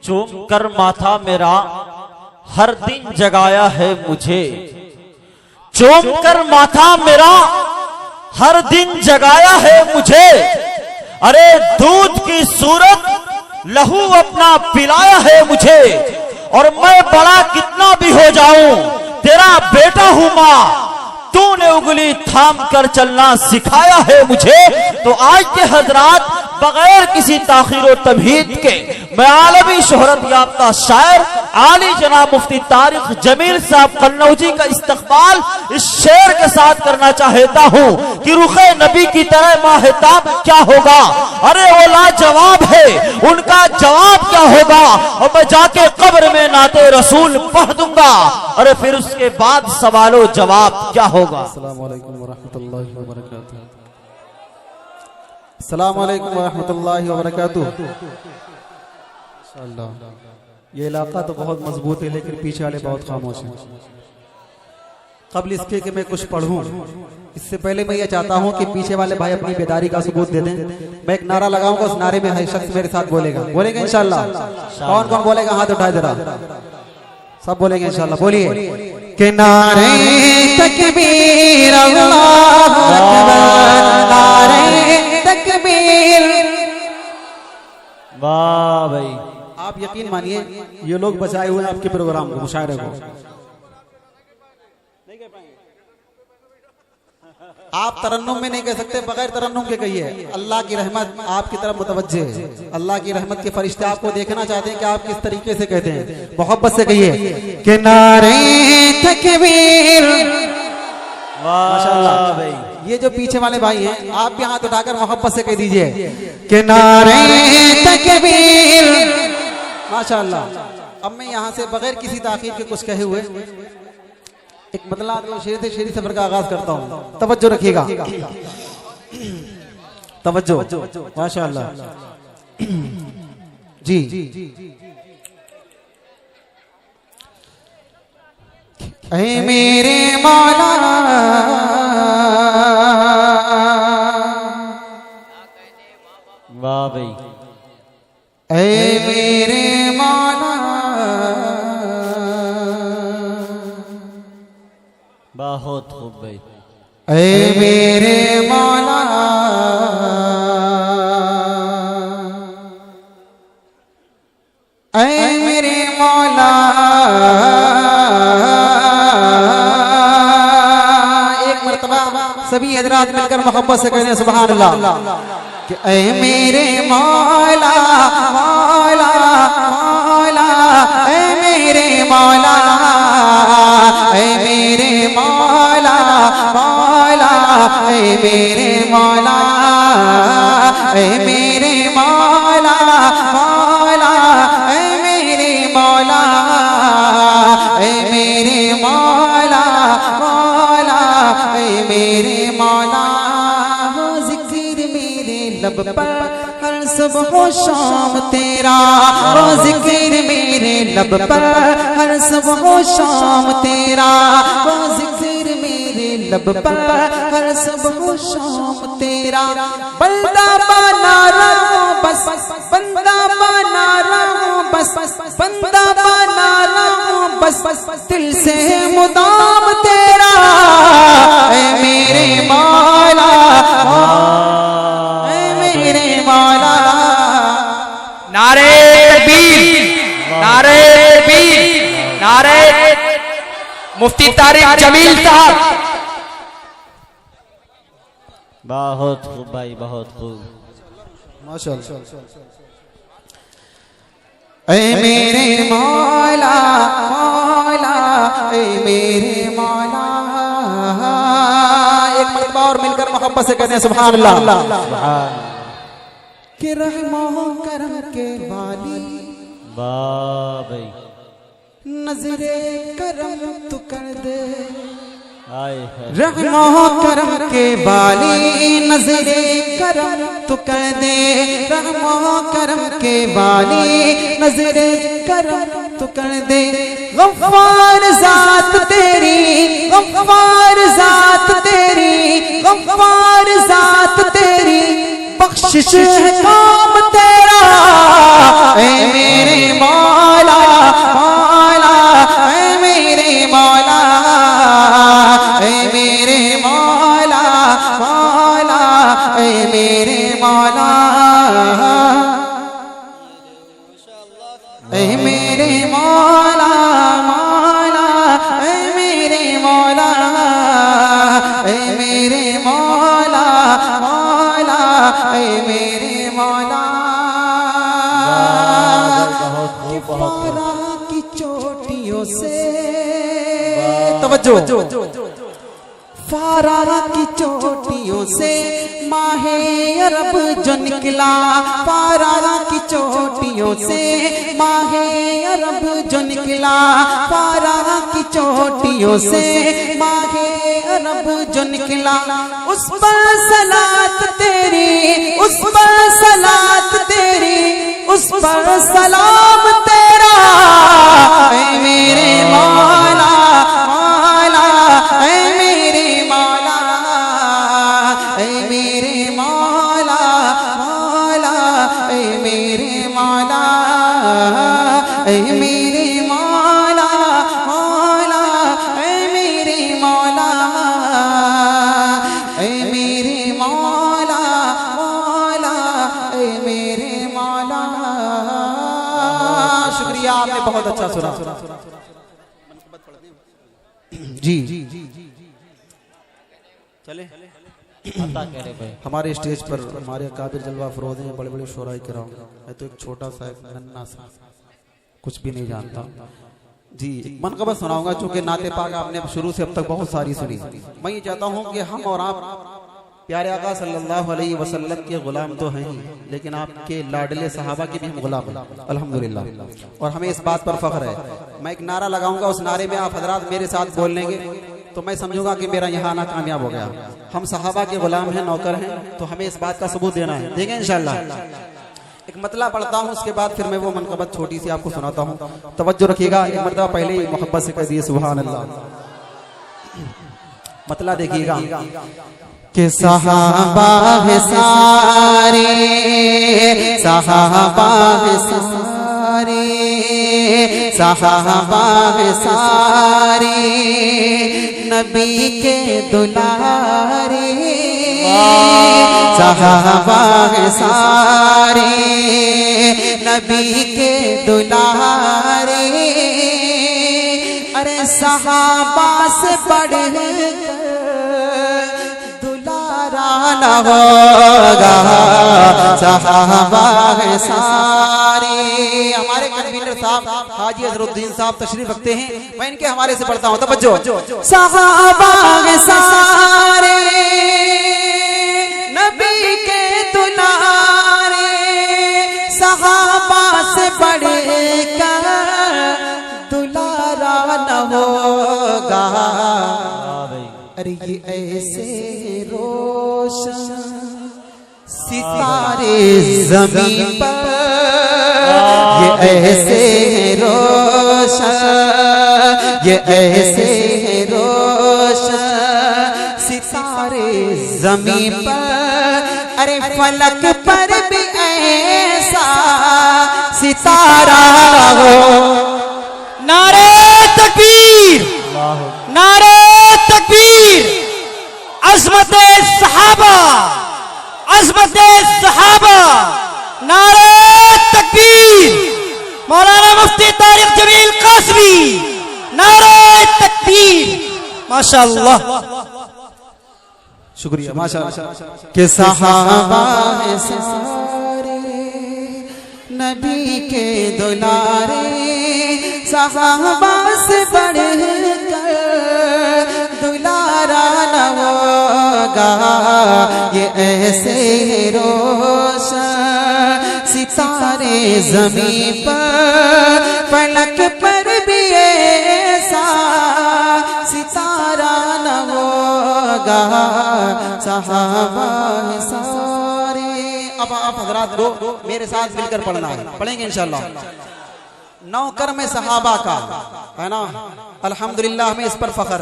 चूम कर माथा मेरा हर दिन जगाया है मुझे, चूम कर माथा मेरा हर दिन जगाया है मुझे। अरे दूध की सूरत लहू अपना पिलाया है मुझे, और मैं बड़ा कितना भी हो जाऊं तेरा बेटा हूं मां, तूने उंगली थाम कर चलना सिखाया है मुझे। तो आज के हजरात बगैर किसी ताखीर और तमहीद के मैं आलमी शोहरत याफ्ता शायर आली जनाब मुफ्ती तारिक जमील साहब कन्नौजी का इस्तकबाल इस शेर के साथ करना चाहता हूँ कि रुखे नबी की तरह माहिताब क्या होगा। अरे वो लाजवाब है, उनका जवाब क्या होगा, और मैं जाके कब्र में नाते रसूल पढ़ दूंगा। अरे फिर उसके बाद सवालो जवाब क्या होगा। अस्सलाम वालेकुम वरहमतुल्लाहि वबरकातुहू। अस्सलाम वालेकुम वरहमतुल्लाहि वबरकातुहू। इंशाअल्लाह ये इलाका तो बहुत मजबूत है, लेकिन पीछे वाले बहुत खामोश हैं। कबल इसके कि मैं कुछ पढ़ूं, इससे पहले मैं ये चाहता हूं कि पीछे वाले भाई अपनी बेदारी का सबूत दे दें। मैं एक नारा लगाऊंगा, उस नारे में हर शख्स मेरे साथ बोलेगा इंशाअल्लाह। कौन कौन बोलेगा हाथ उठाए जरा, सब बोलेंगे इंशाअल्लाह। बोलिए कि नारे तकबीर अल्लाहु अकबर, नारे तकबीर। वाह भाई, आप यकीन मानिए ये लोग बचाए हुए हैं आपके प्रोग्राम को, मुशायरे को। आप तरन्नुम में नहीं कह सकते, बगैर तरन्नुम के कहिए अल्लाह की रहमत आपकी तरफ मुतवज्जे है। अल्लाह की रहमत के फरिश्ते आपको देखना चाहते हैं कि आप किस तरीके से कहते हैं। मोहब्बत से कहिए कि नारे तकबीर। माशाअल्लाह भाई, ये जो पीछे वाले भाई हैं आप भी हाथ उठाकर मोहब्बत से कह दीजिए कि नारे तकबीर। माशाअल्लाह। अब मैं यहाँ से बगैर किसी ताखीर के कुछ कहे हुए एक मतलब शेरी सफर का आगाज करता हूँ। तवज्जो रखिएगा, तवज्जो। माशाअल्लाह जी। ऐ मेरे मौला वाह भाई, ऐ मेरे मौला बहुत खूब भाई। ऐ मेरे मौला ऐ मेरे मौला। एक मर्तबा सभी हजरात मिलकर मोहब्बत से कहने सुभान अल्लाह कि ऐ मेरे मौला मौला मौला, ऐ मेरे मौला ऐ मेरे मौला मौला, ऐ मेरे मौला ऐ मेरे मौला मौला, ऐ मेरे मौला ऐ मेरे मौला मौला, ऐ मेरे मौला। हो जिक्र मेरे लब पर हर सुबह शाम तेरा, हो जिक्र मेरे लब पर हर सुबह शाम तेरा, हो जिक्र मेरे लब पर हर सुबह शाम तेरा। बंदा बना रहा बस, बंदा बना रहा बस, बंदा बना रहा बस, दिल से मुदाम तेरा। ऐ मेरे मौला ऐ मेरे मौला। नारे तकबीर, नारे तकबीर, नारे मुफ्ती तारिक जमील साहब। बहुत खूब भाई, बहुत खूब। माशाअल्लाह। ऐ मेरे मौला मौला, ऐ मेरे मौला। एक मरतबा और मिलकर मोहब्बत से कहते हैं सुभान अल्लाह। कि रहमो करम के वाली, वाह भाई, नजरे करम तू कर दे। आए रहमो करम के वाली, नजरे करम तू कर दे। रहमो करम के वाली, नजरे करम तू कर दे। गफ्फार जात तेरी, गफ्फार जात तेरी, गफ्फार जात तेरी, बख्शिश है काम तेरा। ऐ मेरे मौला तवज्जो। फारा की चोटियों से माहे अरब जो निकला, फारा की चोटियों से माहे अरब जो निकला, फारा की चोटियों से माहे अरब जो निकला। उस पर सलात तेरी, उस पर सलात तेरी, उस पर सलाम तेरा, ऐ मेरे मौला मौला, ऐ मेरे मौला, ऐ मेरे मौला मौला, ऐ मेरे मौला, ऐ मेरे मौला मौला, ऐ मेरे मौला, ऐ मेरे मौला मौला, ऐ मेरे मौला। शुक्रिया, आपने बहुत अच्छा सुना। जी चले हमारे स्टेज पर हमारे काबिल जलवा फरोज हैं, बड़े बड़े शोराई कराओ। मैं तो एक छोटा सा एक नन्ना सा कुछ भी नहीं जानता जी। मनक़बत सुनाऊंगा, चूंकि नाते पाक आपने शुरू से अब तक बहुत सारी सुनी। मैं ये चाहता हूँ कि हम और आप प्यारे आका सल्लल्लाहु अलैहि वसल्लम के गुलाम तो हैं ही, लेकिन आपके लाडले सहाबा के भी हम गुलाम हैं अल्हम्दुलिल्लाह। और हमें इस बात पर फख्र है। मैं एक नारा लगाऊंगा, उस नारे में आप हजरात मेरे साथ बोल लेंगे तो मैं समझूंगा कि मेरा यहाँ आना कामयाब हो गया। हम सहाबा के गुलाम हैं, नौकर हैं, तो हमें इस बात का सबूत देना है। देंगे इंशाल्लाह। एक मतला पढ़ता हूँ, उसके बाद फिर मैं वो मनक़बत छोटी सी आपको सुनाता हूँ। तवज्जो रखिएगा, एक मरतबा पहले ही मोहब्बत से कह दिए सुभान अल्लाह। मतला देखिएगा कि सहाबा है सारे, सहाबा है सारे, सहाबा है सारे, नबी के दुलारे, सहाबा है सारे, नबी के दुलारे। अरे सहाबा से बढ़कर न होगा, सहाबा है सारे। हमारे कन्वीनर साहब हाजी अजरुद्दीन साहब तशरीफ रखते हैं, मैं इनके हवाले से पढ़ता हूँ। तवज्जो। सहाबा है सारे, नबी के दुलारे, सहाबा से बढ़कर दुलारा न होगा। अरे ये ऐसे रोशन सितारे ज़मीन पर, ये ऐसे रोशन, ये ऐसे रोशन सितारे ज़मीन पर। अरे फलक पर भी ऐसा सितारा हो। नारे तकबीर, नारे तकबीर, अज़मत सहाबा, अज़मत सहाबा, नारे तकबीर। मौलाना मुफ्ती तारिक जमील कासमी, नारे तकबीर। माशाअल्लाह, शुक्रिया, माशाअल्लाह। कि सहाबा है सारे, नबी के दुलारे, सहाबा से बढ़कर दुलारा न होगा। ये ऐसे रोशन सितारे ज़मीन पर, फलक पर भी ऐसा सितारा न होगा। सहाबा है सारे। अब आप हजरात को मेरे साथ मिलकर पढ़ना है, पढ़ेंगे इंशाल्लाह। नौकर में सहाबा का है ना, अल्हम्दुलिल्लाह हमें इस पर फख्र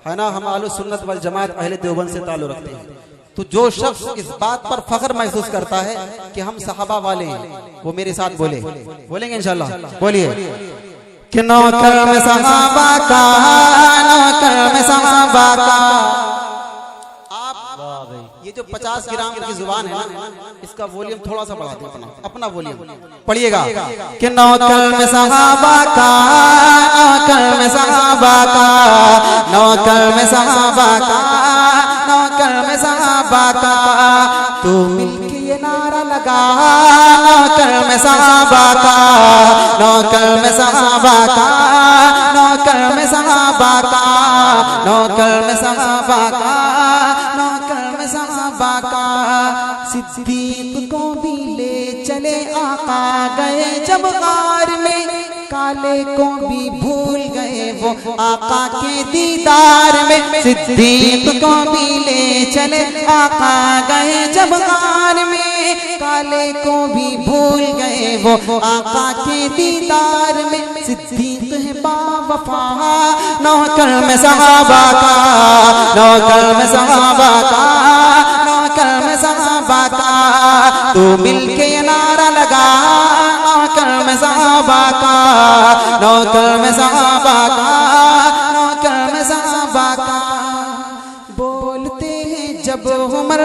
है ना। हम अहले सुन्नत वल जमात अहले देवबंद से ताल्लुक़ रखते हैं। तो जो शख्स इस बात पर फख्र महसूस करता है कि हम सहाबा वाले हैं, वो मेरे साथ बोलेंगे इंशाल्लाह। बोलिए कि नौकर में सहाबा का, नौकर में सहाबा का। ये जो 50 ग्राम की जुबान है ना, इसका वॉल्यूम थोड़ा सा बढ़ा दो, अपना वॉल्यूम पढ़िएगा। कि नौकर में सहाबा का, नौकर में सहाबा का, नौकर में सहाबा का, नौकर में सहाबा का। तू मिलके ये नारा लगा, नौकर में सहाबा का, नौकर में सहाबा का, नौकर में सहाबा का। नौकर में सहाबा का, नौकर में सहाबा का। सिद्दीक को भी ले चले आका गए जब गार में, काले को भी भूल गए वो आका के दीदार में। सिद्दीक को भी ले चले आका गए जब गार में, काले को भी भूल गए वो आका के दीदार में। सिद्दीक है बावफा नौकर में सहाबा का, नौकर में सहाबा का, नौकर में सहाबा का। तू मिलके ये नारा लगा नौकर में सहाबा का, नौकर में सहाबा का, नौकर में सहाबा का। बोलते हैं जब उमर,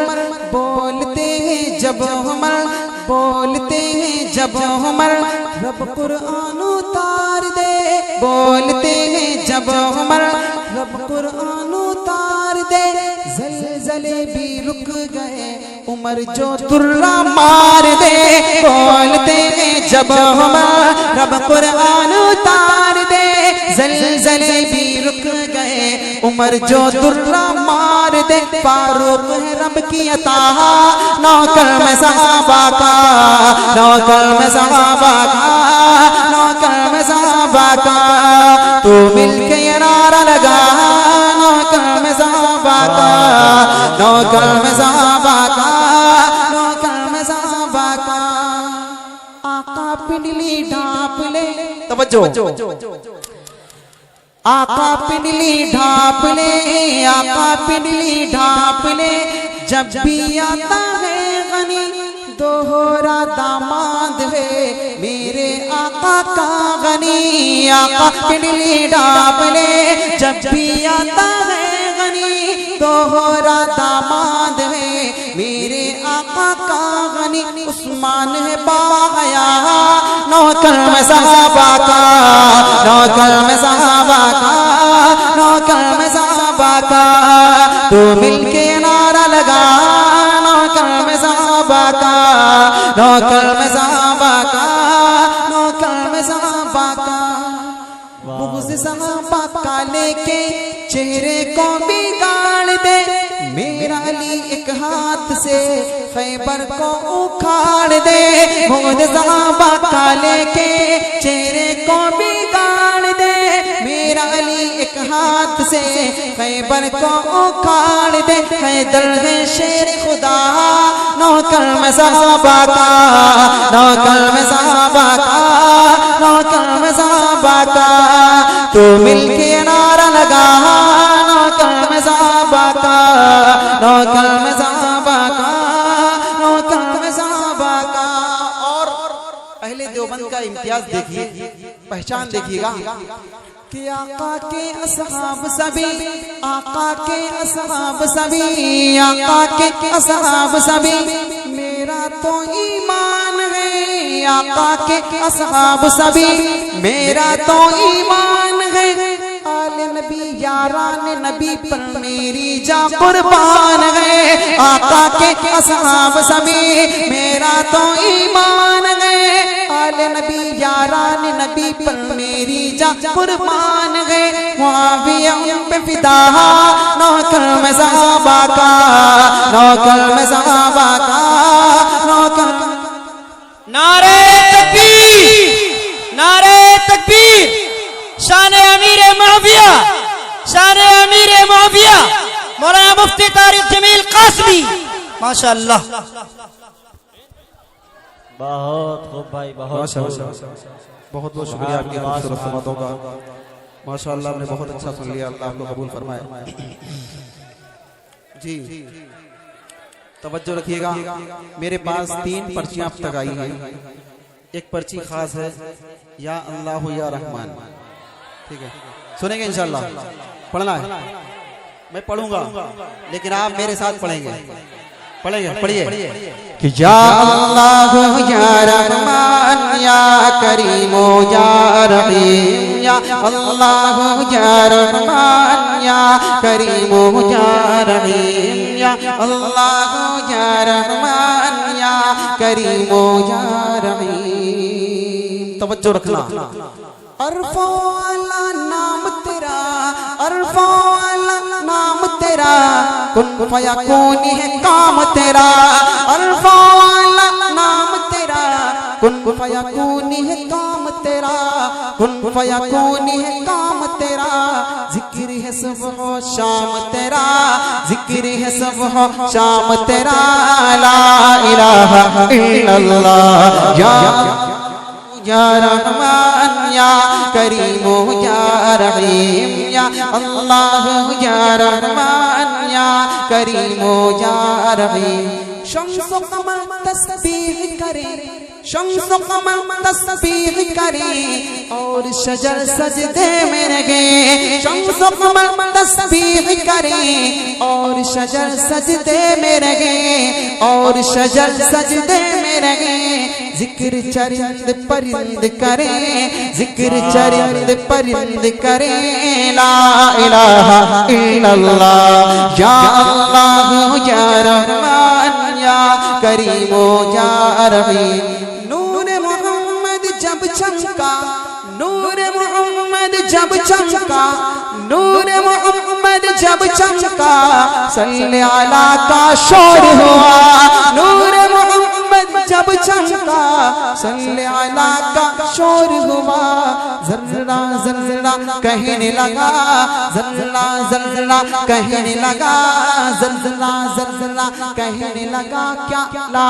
बोलते हैं जब उमर, बोलते हैं जब उमर, रब कुरान उतार दे। बोलते हैं जब उमर, रब कुरान उतार दे। ज़लज़ले भी रुक गए उमर जो तुर्रा मार दे। बोलते हैं जब उमर, रब कुरान उतार दे। ज़लज़ले भी रुक गए उमर जो तुर्रा मार दे। फारूक है रब की अता नौकर में सहाबा का, नौकर में सहाबा का, नौकर में सहाबा का। तू मिलके ये नारा लगा नौकर में सहाबा का, नौकर में सहाबा का, नौकर में सहाबा का। आका पिंडली ढाप ले, तवज्जो, आका पिंडली ढाप ले, आका पिंडली ढाप ले। जब भी आता है गनी दोहरा दामाद है मेरे आका का गनी। आका पिंडली ढाप ले, जब भी आता है गनी दोहरा दामाद है मेरे आका का गनी। उस्मान है बाहया नौकर में सहाबा का, नौकर में सहाबा का, नौकर में सहाबा का। तू मिलके नारा लगा नौकर में सहाबा का, नौकर में सहाबा का, नौकर में सहाबा का। बुग़्ज़ सहाबा का लेके चेहरे को बिगाड़ दे। मेरा अली एक हाथ से खैबर को उखाड़ दे। बुग़्ज़ सहाबा का लेके चेहरे को बिगाड़ दे। मेरा अली एक हाथ से खैबर को उखाड़ दे। हैदर है शेर खुदा नौकर में सहाबा का, नौकर में सहाबा का, नौकर में सहाबा का। तू मिलके नारा लगा नौकर में सहाबा का, नौकर में सहाबा का, नौकर में सहाबा का। और अहले देवबंद का इम्तियाज देखिए, पहचान देखिएगा कि आका के असहाब सभी, आका के असहाब सभी, आका के असहाब सभी मेरा तो ईमान है। आका के असहाब सभी मेरा तो ईमान है। आले नबी यारान नबी पर मेरी जा कुर्बान है। आका के असहाब सभी मेरा तो ईमान है। आले नबी यारान नबी पर मेरी जा कुर्बान है। मुआविया उन पे फिदा नौकर में सहाबा का, नौकर में सहाबा का, नौकर। नारे तकबीर, नारे तकबीर। शान अमीर मुआविया, शान अमीर मुआविया मौलाना मुफ्ती तारिक जमील कासमी माशाअल्लाह। बहुत खूब भाई, बहुत बहुत बहुत शुक्रिया आपकी खूबसूरत बातों का। माशाअल्लाह आपने बहुत अच्छा सुन लिया, अल्लाह आपको कबूल फरमाए। जी तवज्जो रखिएगा, मेरे पास 3 पर्चियां अब तक आई हैं। एक पर्ची खास है या अल्लाह या रहमान, ठीक है, सुनेंगे इंशाअल्लाह। पढ़ना है, मैं पढ़ूंगा लेकिन आप मेरे साथ पढ़ेंगे। पढ़ेंगे, पढ़िए कि या अल्लाह या रहमान या करीमो या रहीम, या अल्लाह या रहमान या करीमो या रहीम, या अल्लाह या रहमान या करीमो या रहीम। तवज्जो रखना। अरफो वाला नाम तेरा, अरफो वाला तेरा, कुन फयकून है काम तेरा, अल्फा वाला नाम तेरा, कुन फयकून है काम तेरा, कुन फयकून है काम तेरा, जिक्र है सुबह शाम तेरा, जिक्र है सुबह शाम तेरा, ला इलाहा इल्लल्लाह या रहमान या करीम या रहीम या अल्लाह या रहमान या करीम या रहीम। शम्स व कमर तस्बीह करे, शम्स व कमर तस्बीह करे और शजर सजदे में लगे, शम्स व कमर तस्बीह करे और शजर सजदे में लगे, और शजर सजदे में लगे, जिक्र चरिंद परिंद करे, जिक्र चरिंद परिंद करे, ला इलाहा इल्लल्लाह या अल्लाह या रहमान या करीमो या रहीम। नूर मोहम्मद जब चमका, नूर मोहम्मद जब चमका, नूर मोहम्मद जब चमका, सल्ले अला का शोर हुआ, नूर मोहम्मद जब चमका, सल्ले अला का शोर हुआ, जर्रा जर्रा कहने लगा, जर्रा जर्रा कहने लगा, जर्रा जर्रा कहने लगा, क्या ला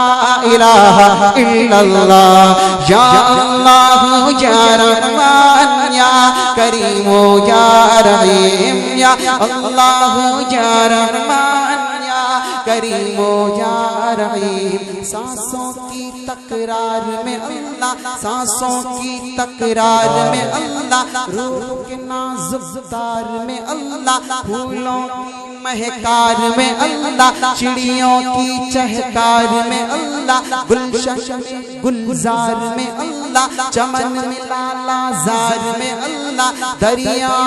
इलाहा इल्लल्लाह या अल्लाह या रहमान या करीमो या रहीम या अल्लाह या रहमान या करीमो या रहीम। सांसों की तकरार में अल्लाह, सांसों की तकरार में अल्लाह, रूह के नाजुक तार में अल्लाह, फूलों की महकार में अल्लाह, चिड़ियों की चहकार में अल्लाह, गुलशन में गुलजार में अल्लाह, चमन में लालाजार में अल्लाह, दरिया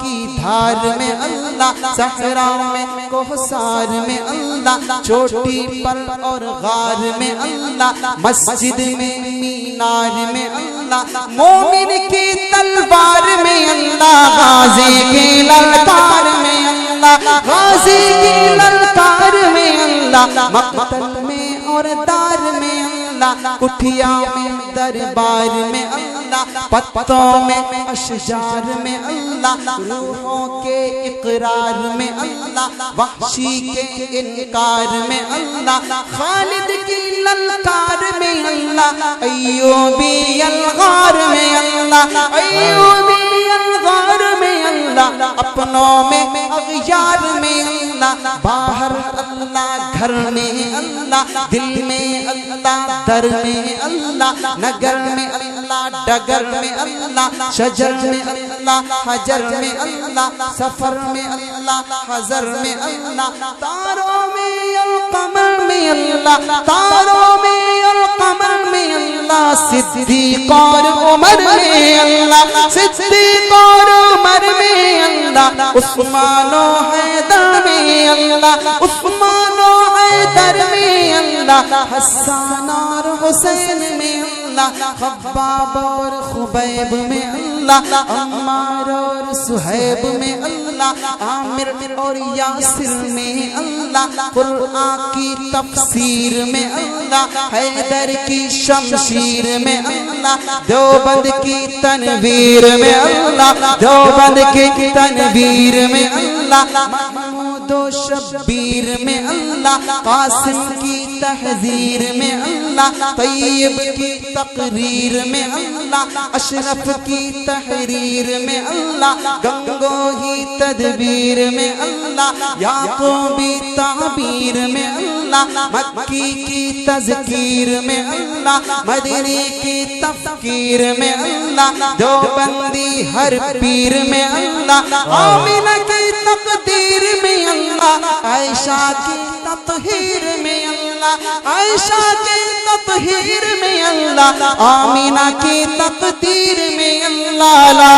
की धार में अल्लाह, सहरा में कोहसार में अल्लाह, चोटी पर और गार में अल्लाह, मस्जिद में मीनार में अल्लाह, मोमिन की तलवार में अल्लाह, गाजी की ललकार में अल्लाह, गाजी की ललकार में अल्लाह, मक्तल में और दार में अल्लाह, कुठिया में दरबार में अल्लाह, पत्तों में अशजार में अल्लाह, रूहों के इकरार में अल्लाह, वहशी के इनकार में अल्लाह, खालिद की ललकार में अल्लाह, अय्यूबी अलगार में अल्लाह, अय्यूबी अलगार में अल्लाह, अपनों में अगयार में अल्लाह, बाहर अल्लाह घर में अल्लाह, दिल में अल्लाह दर में अल्लाह, नगर में अल्लाह डगर में अल्लाह, शजर में अल्लाह हजर में अल्लाह, सफर में अल्लाह हजर में अल्लाह, तारों में और कमर में अल्लाह, तारों में और कमर में अल्लाह, सिद्दीक और उमर में अल्लाह, सिद्दीक और उमर में अल्लाह, उस्मान और हैदर में अल्लाह, उस्मान और हैदर में अल्लाह, हसन और हुसैन में अल्लाह, खब्बाब और खुबैब में अल्लाह, अम्मार और सुहैब में अल्लाह, आमिर और यासिर में अल्लाह, कुरआन की तफसीर में अल्लाह, हैदर की शमशीर में अल्लाह, देवबंद की तनवीर में अल्लाह, देवबंद की तनवीर में अल्लाह, महमूद और शब्बीर में अल्लाह, कासिम की तहजीर में अल्लाह, तैयब की तकरीर में अल्लाह, अशरफ की तहरीर में अल्लाह, गंगोही तदबीर में अल्लाह, याकूबी ताबीर में अल्लाह, मक्की की तज़कीर में अल्लाह, मदनी की तफकीर में अल्लाह, देवबंदी हर पीर में अल्लाह, आमिना की तकदीर में अल्लाह, आयशा की ततहीर में अल्लाह, आयशा के ततहीर में अल्लाह, आमीना की तकदीर में अल्लाह, ला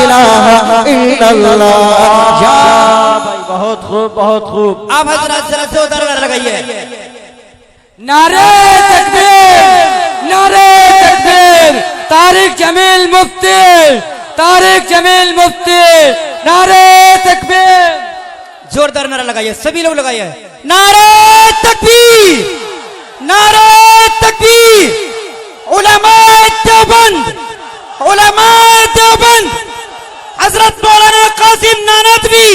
इलाहा इल्लल्लाह या भाई बहुत खूब बहुत खूब। आप हजरत जरा जोरदार लगाइए, नारे तकबीर, नारे तकबीर, तारिक जमील मुफ्ती, तारिक जमील मुफ्ती, नारे तकबीर, जोरदार नारा लगाइए, सभी लोग लगाइए। नारे तकबीर, नारे तकबीर। उलमाए देवबंद, उलमाए देवबंद, हजरत मौलाना कासिम नानवी,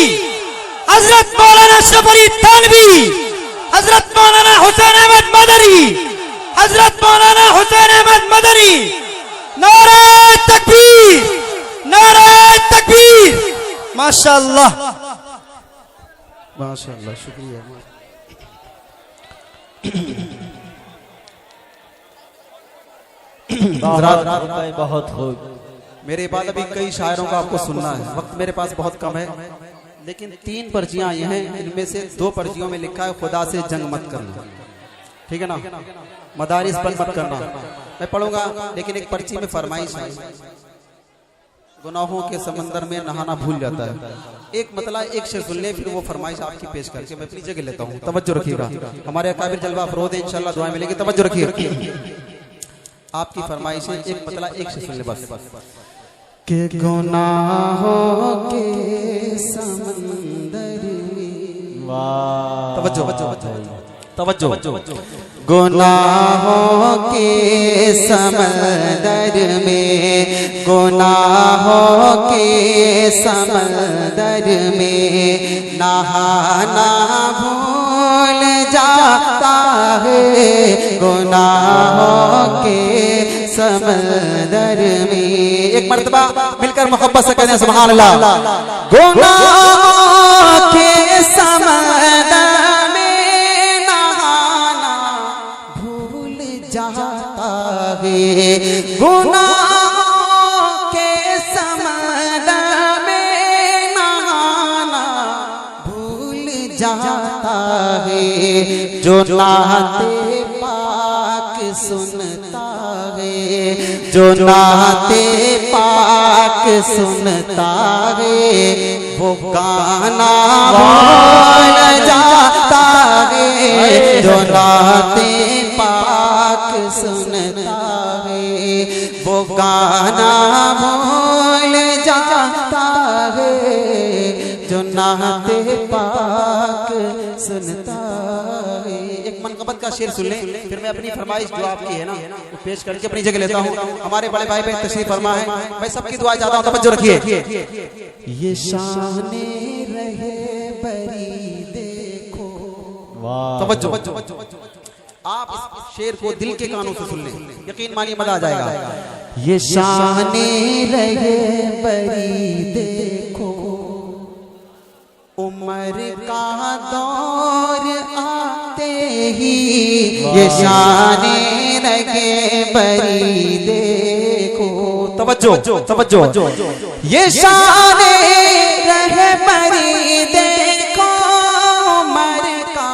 हजरत मौलाना अशरफ अली थानवी, हजरत मौलाना हुसैन अहमद मदनी, हजरत मौलाना हुसैन अहमद मदनी। नारे तकबीर, नारे तकबीर। माशाअल्लाह, माशाअल्लाह, शुक्रिया। बहुत खूब। मेरे बाद अभी कई शायरों का आपको सुनना है, वक्त मेरे पास बहुत कम है, लेकिन 3 पर्चियां आई हैं, इनमें से 2 पर्चियों में लिखा है खुदा से जंग मत करना, ठीक है ना, मदारिस बंद मत करना। मैं पढ़ूंगा, लेकिन एक पर्ची में फरमाइश है, गुनाहों के समंदर में नहाना भूल जाता है। एक मतला एक शेर सुन ले, फिर वो फरमाइश आपकी पेश करके मैं अपनी जगह लेता हूँ। तवज्जो रखिएगा, हमारे अकाबिर जलवा अफरोज है, इंशाल्लाह दुआएं मिलेंगी। तवज्जो रखिए, आपकी फरमाइश है, एक मतला एक शेर सुन ले बस। के गुनाहों के समंदर में, तवज्जो तवज्जो, गुनाहों के समंदर में, गुनाहों के समंदर में नहाना भूल जाता है, गुनाहों के समंदर में। एक मर्तबा मिलकर मोहब्बत से कहते हैं सुभान अल्लाह। गुनाहों के समंदर में नहाना भूल जाता है, गुनाहों के समंदर में नहाना भूल जाता है, जो नाते पाक सुनता है, जो नाते पाक सुनता है, वो गाना भूल जाता है, जो नाते पाक सुनता है, वो गाना भूल जाता है, जो नाते पाक सुनता है। एक मनकबत का शेर सुन लें, फिर मैं अपनी फरमाइश जो आपकी है ना वो पेश करके अपनी जगह लेता हूँ। हमारे बड़े भाई पे तशरीफ फरमा है, मैं सबकी दुआ चाहता हूँ, तवज्जो रखिए। ये शाने रहे बरी देखो, तवज्जो, आप इस शेर को दिल के कानों से सुन लें, यकीन मानिए मजा आ जाएगा। ये शाने रहे बरी देखो, उम्र का दौर आते ही, ये शाने रहे बरी देखो, तवज्जो, ये शाने रहे बरी देखो, उम्र का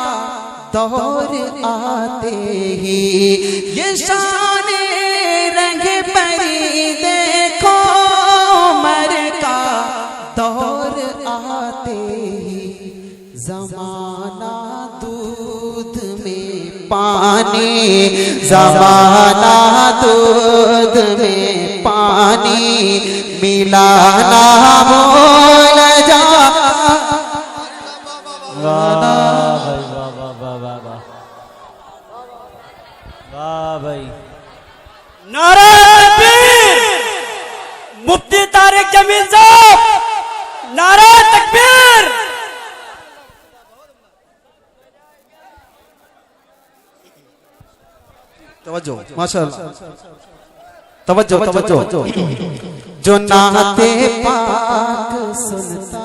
दौर आते ही, ये शाने रहे बरी देखो, उम्र का दौर आते ही, ज़माना दूध में पानी, ज़माना दूध में पानी, मिलाना भूल जा। वाह भाई, नारे तकबीर, मुफ्ती तारिक जमील साहब, नारे तकबीर। तवज्जो, माशाअल्लाह, तवज्जो, जो नाते पाक सुनता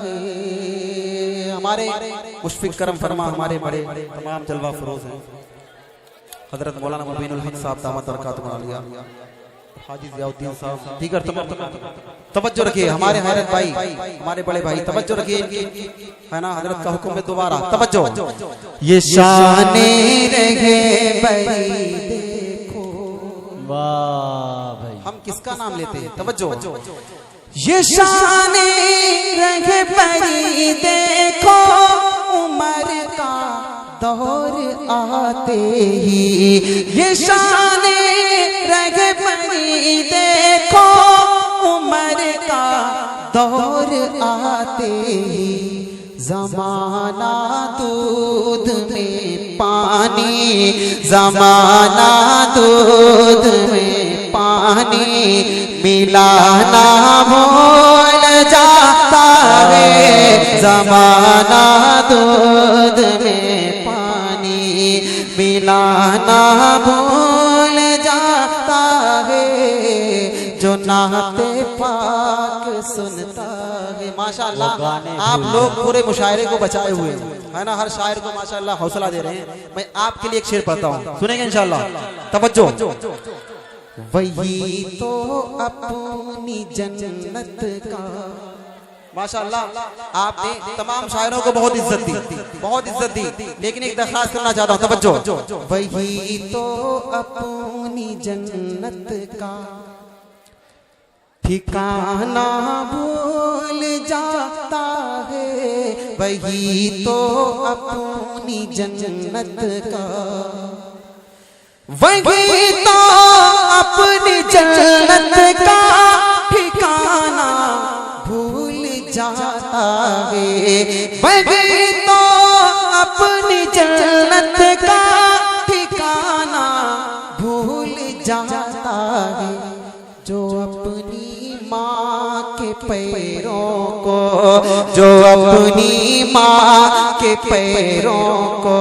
है। हमारे मुशफिक करम फरमा, हमारे बड़े तमाम जलवा फरोज हैं, हजरत मौलाना मुबीनुल हक साहब दामत बरकातुहू आलिया, हाजी ज़ियाउद्दीन साहब, दीगर तवज्जो रखिए। हमारे हैरत भाई, हमारे बड़े भाई, तवज्जो रखिए, है ना, हजरत का हुक्म है दोबारा, तवज्जो। ये शाने रहे बरी देखो, वाह भाई, हम किसका नाम लेते हैं, तवज्जो। ये शाने रहे बरी देखो, उम्र का दौर आते ही, ये शाने रहे बरी देखो, उम्र का दौर आते ही, जमाना दूध में पानी, जमाना दूध में पानी, मिलाना भूल जाता है। जमाना दूध में पानी, मिलाना भूल जाता है। जो नाते पाक सुनता है। माशाअल्लाह, आप लोग पूरे मुशायरे को बचाए हुए है ना। हर शायर को माशाअल्लाह हौसला दे रहे हैं। मैं आपके लिए एक शेर पढ़ता हूँ, सुनेंगे इंशाअल्लाह। तवज्जो। वही तो अपनी जन्नत का। माशाअल्लाह, आपने तमाम शायरों को बहुत इज्जत दी, बहुत इज्जत दी। लेकिन एक दरख्वास्त करना चाहता हूँ, तवज्जो। वही तो अपनी जन्नत का ठिकाना भूल जाता है। वही तो अपनी जन्नत का, वही तो अपनी जन्नत का ठिकाना भूल जाता है। वही तो अपनी जन्नत का ठिकाना भूल जाता है। जो अपनी माँ के पैरों को, जो अपनी माँ के पैरों को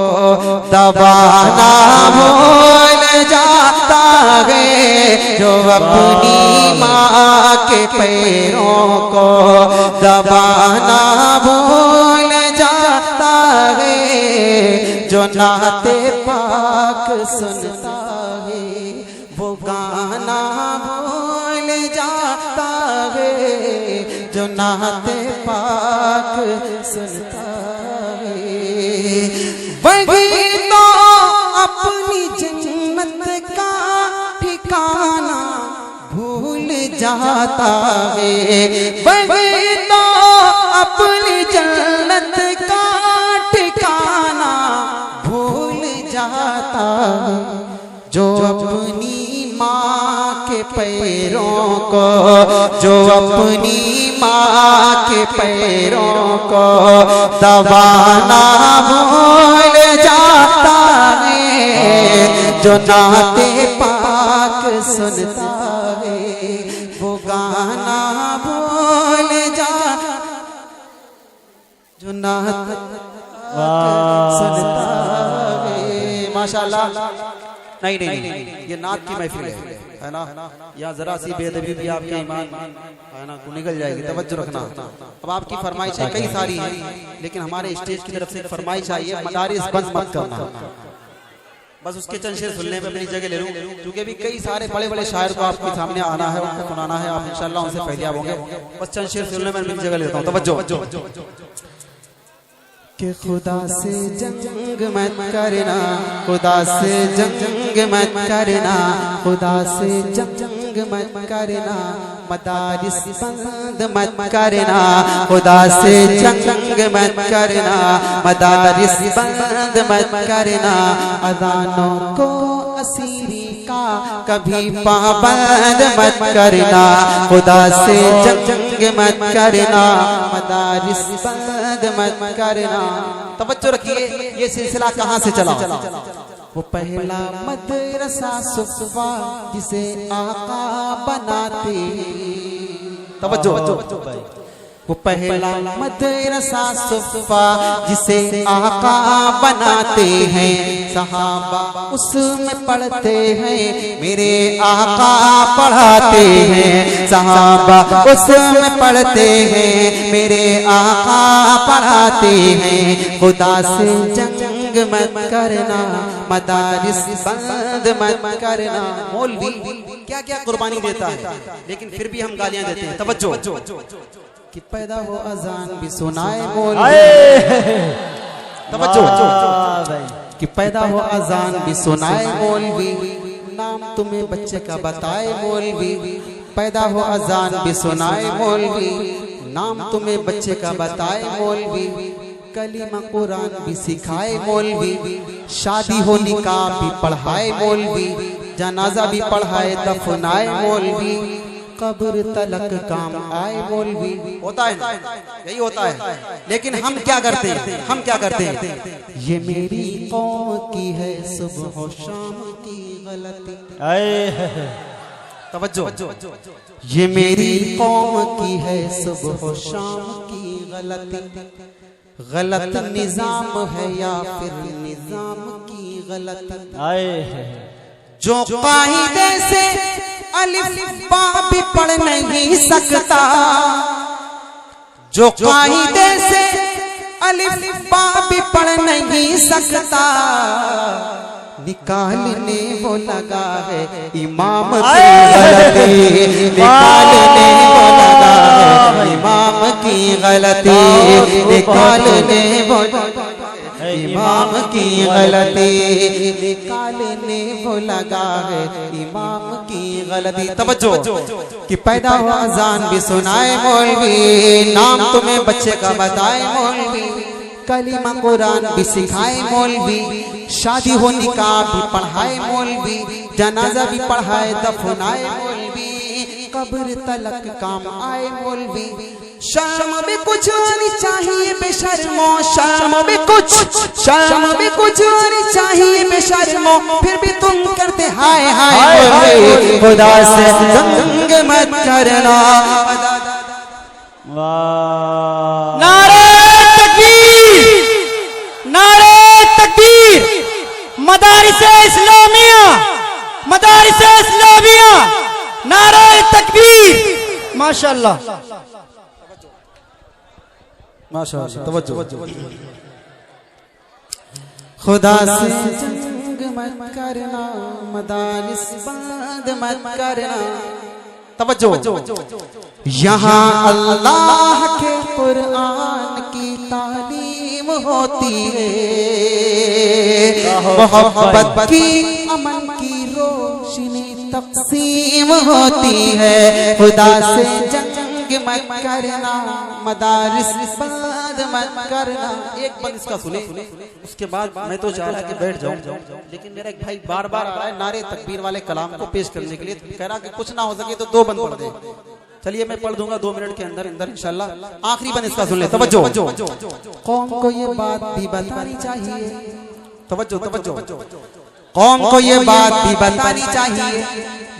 दबाना भूल जाता है। जो अपनी माँ के पैरों को दबाना भूल जाता है। जो नाते पाक सुनता है वो गाना भूल जाता है। जो नाते पाक सुनता है वही तो अपनी जन्नत का ठिकाना भूल जाता है। वही तो अपनी जन्नत का ठिकाना भूल जाता है। जो अपनी माँ के पैरों को, जो अपनी माँ के पैरों को दबाना भूल जाता है। जो नाते पाक सुनता है वो गाना भूल जाता। जो नाते पाक सुनता है। माशाअल्लाह। नहीं नहीं नहीं, ये नात की महफिल है ना। यहाँ जरा सी बेअदबी भी आपके ईमान है ना को निकल जाएगी। तवज्जो रखना। अब आपकी फरमाइशें कई सारी हैं, लेकिन हमारे स्टेज की तरफ से एक फरमाइश आई है, मदारिस बंद मत करना। बस उसके चंद शेर सुनने में अपनी जगह ले लूँ, क्योंकि अभी कई सारे बड़े बड़े शायर को आपके सामने आना है, उनको सुनाना है। आप इंशाल्लाह उनसे फैलियाब होंगे। बस चंद शेर सुनने में अपनी जगह लेता हूँ। तवज्जो। कि खुदा से जंग मत करना, खुदा से जंग मत करना, खुदा से जंग मत करना, मदारिस बंद मत करना, खुदा से जंग मत करना, मदारिस बंद मत करना, अज़ानों को असीरी का कभी पाबंद मत करना, खुदा से जंग मत करना, मदारिस बंद मत करना। तवज्जो रखिए, ये सिलसिला कहाँ से चला। वो पहला मदरसा सुफ़ा जिसे आका बनाते। तवज्जो। वो पहला मदरसा सुफ़ा जिसे आका बनाते हैं, सहाबा उसमें पढ़ते हैं, मेरे आका पढ़ाते हैं। सहाबा उसमें पढ़ते हैं, मेरे आका पढ़ाते हैं। खुदा से जंग मत करना, मदारिस बंद मत करना। मौलवी क्या क्या कुर्बानी देता है, लेकिन फिर भी हम गालियां देते हैं। तवज्जो। कि पैदा हो अजान भी सुनाए मौलवी। तवज्जो। कि पैदा हो अजान भी सुनाए मौलवी, नाम तुम्हें बच्चे का बताए मौलवी। पैदा हो अजान भी सुनाए मौलवी, नाम तुम्हें बच्चे का बताए मौलवी। कलीमा कुरान भी सिखाए मौलवी, शादी हो निकाह भी पढ़ाए मौलवी, जनाजा भी पढ़ाए दफनाए मौलवी। कब्र तलक काम आए मौलवी। होता है ना, यही होता है। लेकिन हम क्या करते हैं, हम क्या करते हैं, ये मेरी कौम की है सुबह शाम की गलती। तवज्जो, ये मेरी कौम की है सुबह शाम की गलती। गलत निजाम है या फिर निजाम की गलती। जो कायदे से अलिफ बा भी पढ़ नहीं सकता, जो कायदे से अलिफ बा भी पढ़ नहीं सकता, निकालने वो लगा है इमाम की गलती। निकालने वो लगा है इमाम की गलती। निकालने वो इमाम की गलती। निकालने वो लगा है इमाम की गलती। तवज्जो कि पैदा हुआ अजान भी सुनाए मौलवी, नाम तुम्हें बच्चे का बताए मौलवी, कलीमा कुरान भी सिखाए मौलवी, शादी हो निकाह भी पढ़ाए मौलवी, जनाजा भी पढ़ाए दफनाए मौलवी, कब्र तलक काम आए मौलवी। शर्म में कुछ नहीं चाहिए बेशर्मो, शर्म में कुछ, शर्म में कुछ नहीं चाहिए बेशर्मो, फिर भी तुम करते हाय हाय मौलवी। खुदा से जंग मत करना। नारे तकबीर, नारे तकबीर। मदारिसे इस्लामिया, मदारिसे इस्लामिया, नारे तकबीर। माशाअल्लाह, माशाअल्लाह। तवज्जो, खुदा से जंग मत करना, मदारिस बंद मत करना। तवज्जो, यहाँ अल्लाह के कुरान की तालीम होती है, मोहब्बत की अमन की रोशनी तक़सीम होती है। खुदा से जंग मत करना, मदारिस बंद मत करना। एक बंद इसका सुने, उसके बाद मैं तो चाह रहा कि बैठ जाऊं, लेकिन मेरा एक भाई बार बार आ रहा है नारे तकबीर वाले कलाम को पेश करने के लिए, कह रहा कि कुछ ना हो सके तो 2 बंद पढ़ दे। चलिए मैं पढ़ दूंगा 2 मिनट के अंदर अंदर इंशाल्लाह। आखिरी बंद इसका सुन ले। तवज्जो, कौम को ये बात भी बतानी चाहिए। तवज्जो, कौम को ये बात भी बतानी चाहिए,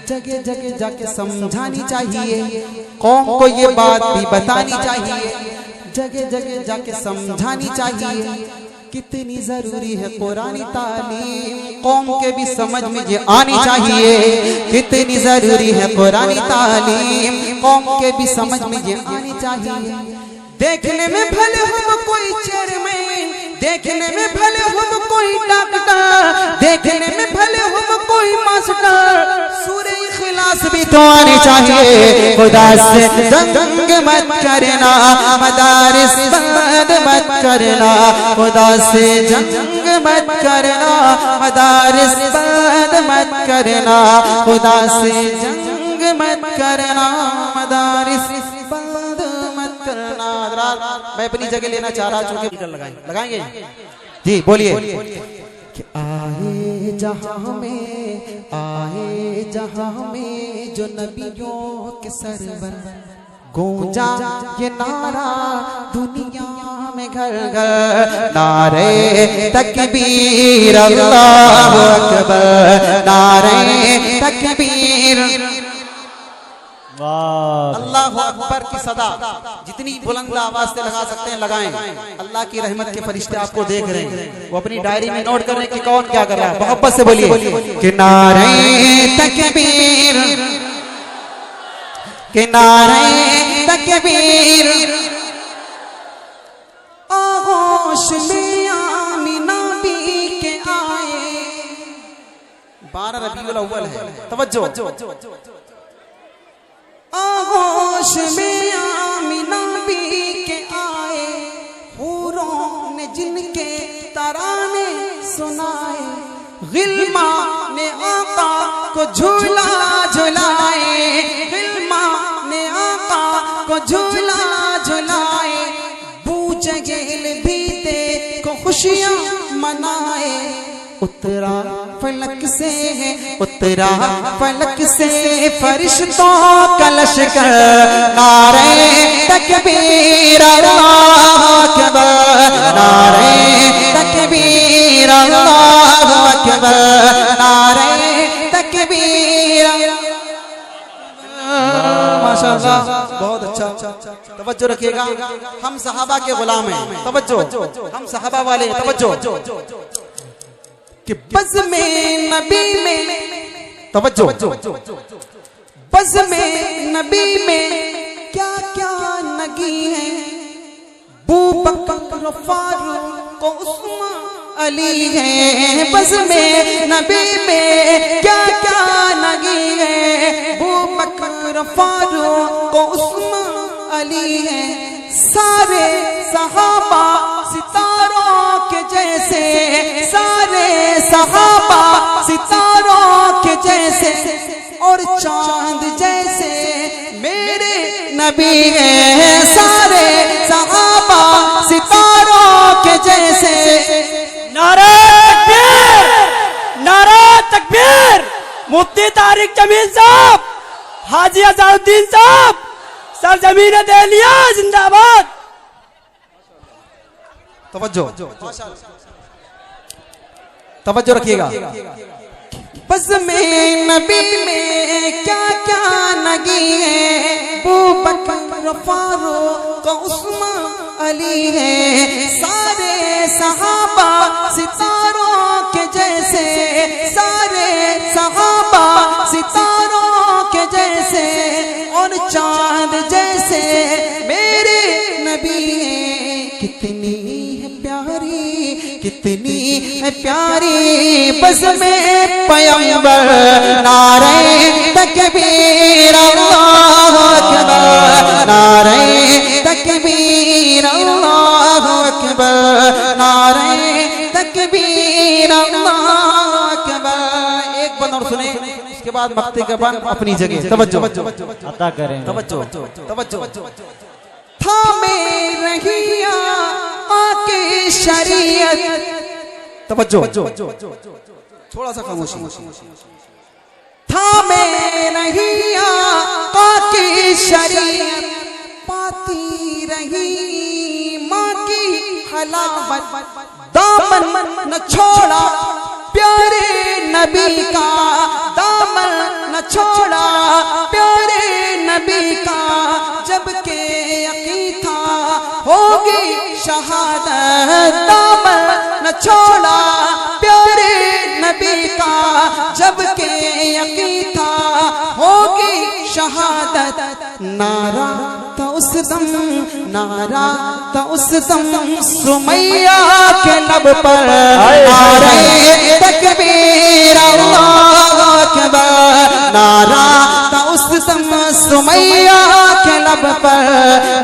जगह जगह जाके समझानी चाहिए। कौम को ये बात भी बतानी चाहिए, जगह जगह जाके समझानी चाहिए, कितनी जरूरी है कुरानी तालीम। कौम के भी समझ में ये आनी चाहिए, कितनी जरूरी है कुरानी तालीम। कौम के भी समझ में ये आनी चाहिए। देखने में भले हम कोई चेयरमैन, देखने में भले हम कोई डॉक्टर, देखने में भले हम कोई मास्टर, सूरे इखलास भी तो आनी चाहिए। खुदा से जंग मत करना, मदारिस बंद मत करना। खुदा से जंग मत करना, मदारिस बंद मत करना। खुदा से जंग मत करना, मदारिस बंद मत करना। मैं अपनी जगह लेना चाह रहा हूँ, लगाएंगे जी, बोलिए। कि आए जहां में, आए जहां में जो नबियों के सरवर, गूंजा ये नारा दुनिया में घर घर, नारे तकबीर अल्लाह अकबर, नारे तकबीर अल्लाह अकबर की सदा जितनी बुलंद आवाज से लगा सकते हैं लगाएं। अल्लाह की रहमत के फरिश्ते आपको देख रहे हैं, वो अपनी डायरी में नोट कर रहे हैं कि कौन क्या कर रहा है। मोहब्बत से बोलिए कि नारे तकबीर, कि नारे तकबीर। आगोश में आमीना भी के आए, 12 रबीउल अव्वल है। तवज्जो, आगोश में आमीना भी के आए, हूरों ने जिनके तराने सुनाए, गिल्मा ने आका को झूला झुलाए, गिल्मा ने आका को झूला झुलाए, बूझ गेल भी ते को खुशियां मनाए। उतरा फलक से, उतरा फलक से फरिश्तों का लश्कर, नारे तकबीर अल्लाहु अकबर, नारे तकबीर अल्लाहु अकबर, नारे तकबीर। माशाअल्लाह, बहुत अच्छा। तवज्जो रखिएगा, हम सहाबा के गुलाम हैं। तवज्जो, हम सहाबा वाले हैं। तवज्जो कि बज़ में नबी में, तवज्जो, बज़ में नबी में क्या क्या नगी है, बू बकर फारूक उस्मान अली है। बज़ में नबी में क्या क्या नगी है, बू बकर फारूक उस्मान अली है। सारे सहाबा सितारों के जैसे, सारे सहाबा सितारों के जैसे, और चांद जैसे मेरे नबी हैं। सारे सहाबा सितारों के जैसे। नारे तकबीर, नारे तकबीर। मुफ्ती तारिक जमील साहब, हाजी अज़हरुद्दीन साहब, सरजमीन देलिया जिंदाबाद। तवज्जो, तवज्जो रखिएगा। बज़ में नबी में क्या क्या नगी है, बू बकर फारूक उस्मान अली है। सारे सहाबा सितारों के जैसे, सारे सहाबा सितारों के जैसे, और चांद जैसे मेरे नबी हैं। कितनी है प्यारी, कितनी है प्यारी बज़ में पैगंबर, नारे तकबीर अल्लाहु अकबर, नारे तकबीर अल्लाहु अकबर, नारे तकबीर अल्लाहु अकबर। एक बंद और सुने, उसके बाद मक्ते का बंद अपनी जगह। तवज्जो अता करें। तवज्जो, तवज्जो। थामे रहिया आके शरीयत, तवज्जो, थोड़ा सा खामोशी। थामे रहिया आके शरीयत, पाती रही माँ की हलावत, दामन न छोड़ा प्यारे नबी का, दामन न छोड़ा प्यारे नबी का। जब के यकीन था होगी शहादत, दामन न छोड़ा प्यारे नबी का। जब के यकीन था होगी शहादत, नारा था उस दम, नारा था उस दम सुमैया के लब पर, नारे तकबीर अल्लाहु अकबर, नारा था उस दम सुमैया के लब पर,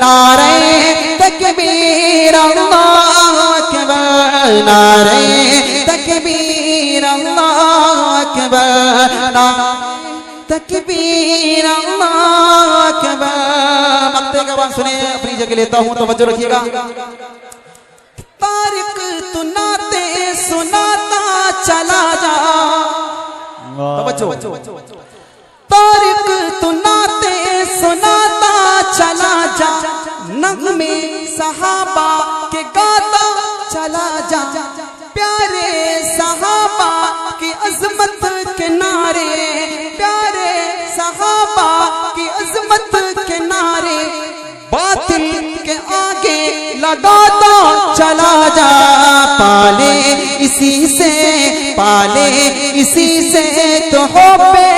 नारे तकबीर अल्लाहु अकबर, नारे तकबीर अल्लाहु अकबर, नारे तकबीर अल्लाहु अकबर। मक्ते का बात सुने, अपनी जगह लेता हूँ, तवज्जो रखिएगा। तारिक तू नाते सुनाता चला जा, तवज्जो। तारिक तू नाते सुनाता चला जा, नग़्मे सहाबा के गाता चला जा। प्यारे सहाबा की अज़मत के नारे, प्यारे सहाबा की अज़मत के नारे, बातिल के आगे लगाता चला जा। पाले इसी से, पाले इसी से तो हो पे